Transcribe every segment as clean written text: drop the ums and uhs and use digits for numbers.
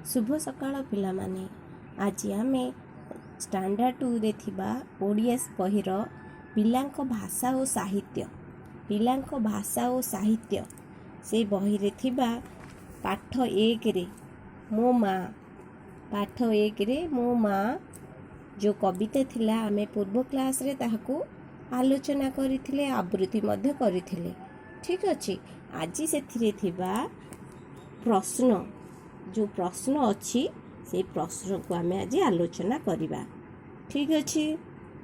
शुभ सकाळ पिलामाने। आज आमे स्टैंडर्ड 2 रे थिबा ओडीएस बहिर पिलांको भाषा और साहित्य से बही रे थिबा पाठ 1 रे मो माँ मो माँ जो कविता थिला आमे पूर्व क्लास रे ताहाकू आलोचना करिथिले, आवृत्ति मध्य करिथिले। ठीक अछि। आज सेथिरे थिबा प्रश्न जो प्रश्न अच्छी से प्रश्न को आम आज आलोचना करिबा। ठीक अच्छे।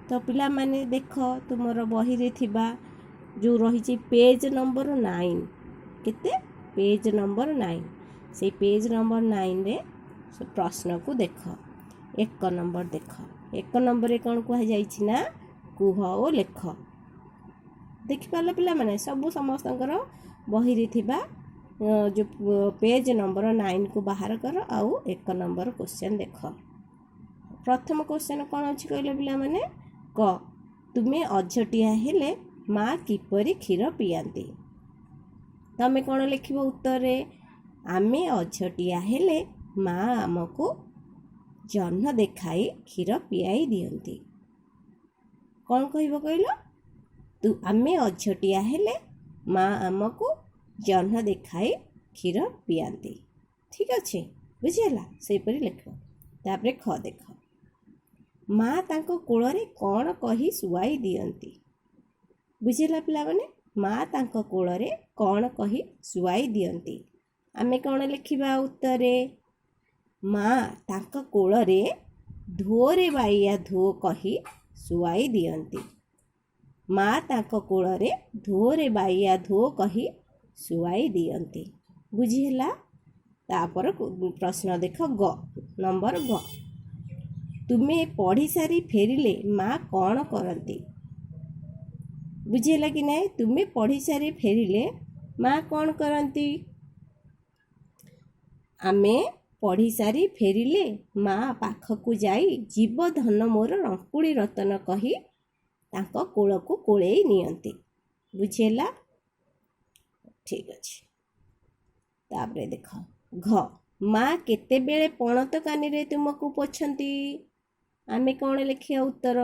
तो पिला माने देख तुमर बही रे थिबा जो रही पेज नंबर 9 केते पेज नंबर 9 से पेज नंबर 9 रे से प्रश्न को देख। 1 नंबर देख। 1 नंबर रे कौन कह जाइछि ना कुह ओ लेख। देखि पालो पिला माने सब समस्तकर बही रे थिबा जो पेज नंबर 9 को बाहर कर आउ 1 नंबर क्वेश्चन देख। प्रथम क्वेश्चन कौन अच्छी कहले पिला माने क तुमे अझटिया हेले माँ किपरि क्षीर पियांती। तमे कौन लिखिबो उत्तर रे आमे अझटिया हेले माँ आमको जन्ह देखाई क्षीर पियाई दियंती। कौन कहबो कहलो तू आमे अझटिया हेले माँ आमको जन्ह देखाई क्षीर पियांती। ठीक अच्छे बुझीला से परी लिख। तापरे ख देख माँ तांको कोଳରେ कौन कही सुआई दियंती। बुझीला पिला माने माँ तांको कोଳରେ कौन कही सुआई दियंती। आमे कौन लिखिबा उत्तर रे माँ तांको कोଳରେ धोरे बाइया धो कही सुआई दियंती। माँ तांको कोଳରେ धोरे बाइया धो कही सुआई दियंती। बुझीला। तापर प्रश्न देख ग नंबर ग तुमे पढ़ी सारी फेरिले माँ कौन करती। बुझीला कि नहीं तुमे पढ़ी सारी फेरिले माँ कौन करती। आमे पढ़ी सारी फेरिले माँ पाखकू जाई जीव धन मोर रंकुड़ी रतन कही तांको कोल को कोलेई नियंती। बुझीला। ठीक अच्छे। तापरे देख घ माँ केते बेले पणत कानी रे तुमको पोछंती। आमे कौन लिखिया उत्तर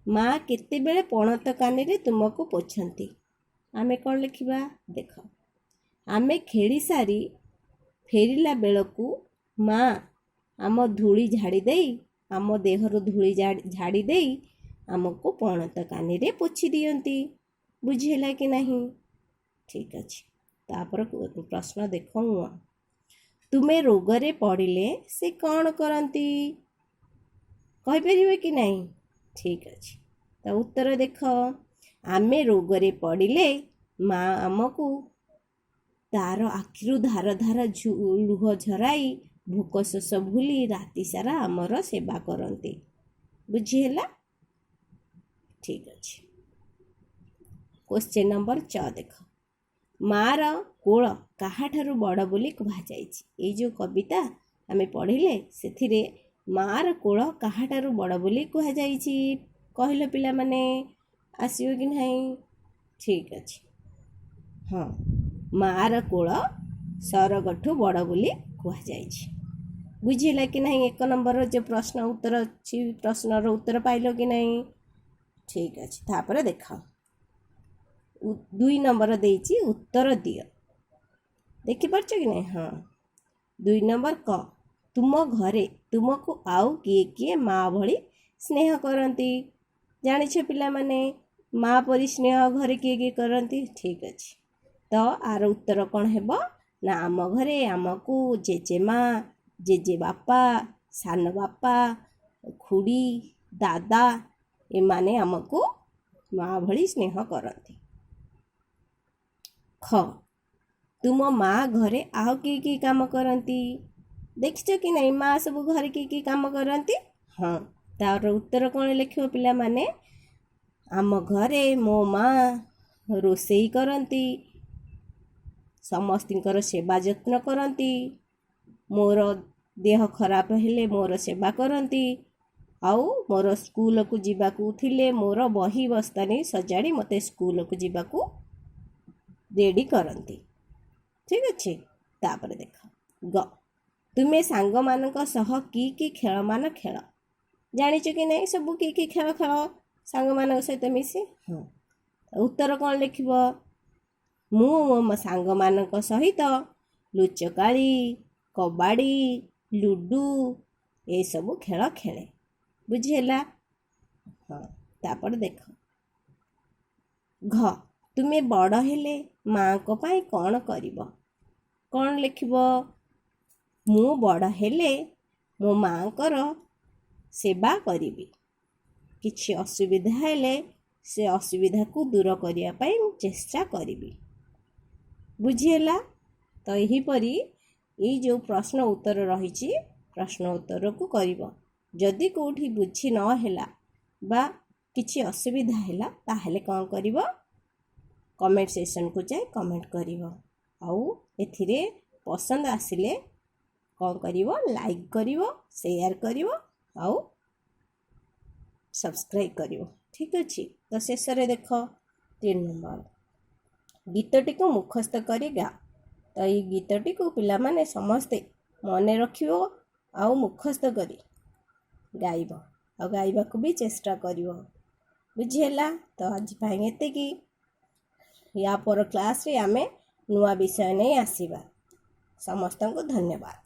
माँ केते बेले पणत कानी रे तुमको पोछंती। आमे कौन लिखिबा देख आमे खेली सारी फेरिला बेलकू माँ आम धूली झाड़ी देई आम देहर धूली झाड़ी देई आमको पणत कानी रे पोछि दियंती। बुझीला कि नहीं। ठीक अच्छे। तापर प्रश्न देख तुमे रोगरे पड़िले से कौन करती। कहि परिबे कि नहीं। ठीक अच्छे। तो उत्तर देख आमे रोगरे पड़िले माँ आमको तार आखिरु धार धार लुह झराई भूक शोष भूली राति सारा आमर सेवा करती। बुझीला। ठीक अच्छे। क्वेश्चन नंबर 6 देख मार कोल काहाठारु बड़ बोली कहा जाइछि। ए जो कविता आमे पढ़िले सेथिरे मार कोल काहाठारु बड़ बोली कहा जाइछि कहलो पिला माने आसियो कि नहीं। ठीक अछि। हाँ मार कोल सरगठु बड़ बोली कहा जाइछि। बुझिला कि नहीं। 1 नंबर जो प्रश्न उत्तर अछि प्रश्नर उत्तर पाइलो कि नहीं। ठीक अछि। तापर देखा 2 नंबर देइछि उत्तर दियो। देखि परछ कि नहीं। हाँ 2 नंबर क तुम घरे तुमको आउ किए किए माँ भली स्नेह करती। जानिछ पिला माने माँ परी स्नेह घरे किए किए करती। ठीक अछि। तो आर उत्तर कौन हेबो ना आम घरे आमको जेजेमा जेजे बापा सान बापा खुड़ी दादा ए माने आमको माँ भली स्नेह करती। ख तुम माँ घरे आउ कि काम करती। देखिछ कि नहीं माँ सब घरे कि काम करती। हाँ तार उत्तर कौन लिखियो पिला माने आम घरे मो माँ रोषेई करती समस्तिंकर सेवा जत्न करती मोर देह खराब हेले मोर सेवा करती आउ मोर स्कूल को जीवाकू थिले मोर बही बस्तानी सजाड़ी मते स्कूल को जीवाकू रेडी करती। ठीक अच्छे। तापर देख ग ତୁମେ ସାଙ୍ଗମାନଙ୍କ ସହ କି ଖେଳମାନ ଖେଳ? ଜାଣିଛ କି ନାହିଁ ସବୁ କି ଖେଳ ଖେଳ ସାଙ୍ଗମାନଙ୍କ ସହିତ ମିଶି? ହଁ, ଉତ୍ତର କ'ଣ ଲେଖିବ? ମୁଁ ମୋ ସାଙ୍ଗମାନଙ୍କ ସହିତ ଲୁଚକାଳି, କବାଡ଼ି, ଲୁଡ଼ୁ ଏସବୁ ଖେଳ ଖେଳେ। ବୁଝିହେଲା? ହଁ, ତାପରେ ଦେଖ ଘ, ତୁମେ ବଡ଼ ହେଲେ ମାଆଙ୍କ ପାଇଁ କ'ଣ କରିବ? କ'ଣ ଲେଖିବ? ମୁଁ ବଡ଼ ହେଲେ ମୋ ମାଆଙ୍କର ସେବା କରିବି। କିଛି ଅସୁବିଧା ହେଲେ ସେ ଅସୁବିଧାକୁ ଦୂର କରିବା ପାଇଁ ମୁଁ ଚେଷ୍ଟା କରିବି। ବୁଝିହେଲା? ତ ଏହିପରି ଏଇ ଯେଉଁ ପ୍ରଶ୍ନ ଉତ୍ତର ରହିଛି ପ୍ରଶ୍ନ ଉତ୍ତରକୁ କରିବ। ଯଦି କେଉଁଠି ବୁଝି ନ ହେଲା ବା କିଛି ଅସୁବିଧା ହେଲା ତାହେଲେ କ'ଣ କରିବ? କମେଣ୍ଟ ସେକ୍ସନକୁ ଯାଇ କମେଣ୍ଟ କରିବ। ଆଉ ଏଥିରେ ପସନ୍ଦ ଆସିଲେ କ'ଣ କରିବ? ଲାଇକ୍ କରିବ, ସେୟାର କରିବ ଆଉ ସବସ୍କ୍ରାଇବ୍ କରିବ। ଠିକ୍ ଅଛି? ତ ଶେଷରେ ଦେଖ 3 ନମ୍ବର ଗୀତଟିକୁ ମୁଖସ୍ଥ କରି ଗାଅ। ତ ଏଇ ଗୀତଟିକୁ ପିଲାମାନେ ସମସ୍ତେ ମନେ ରଖିବ ଆଉ ମୁଖସ୍ଥ କରି ଗାଇବ ଆଉ ଗାଇବାକୁ ବି ଚେଷ୍ଟା କରିବ। ବୁଝିହେଲା? ତ ଆଜି ପାଇଁ ଏତିକି। ୟା ପର କ୍ଲାସ୍ରେ ଆମେ ନୂଆ ବିଷୟ ନେଇ ଆସିବା। ସମସ୍ତଙ୍କୁ ଧନ୍ୟବାଦ।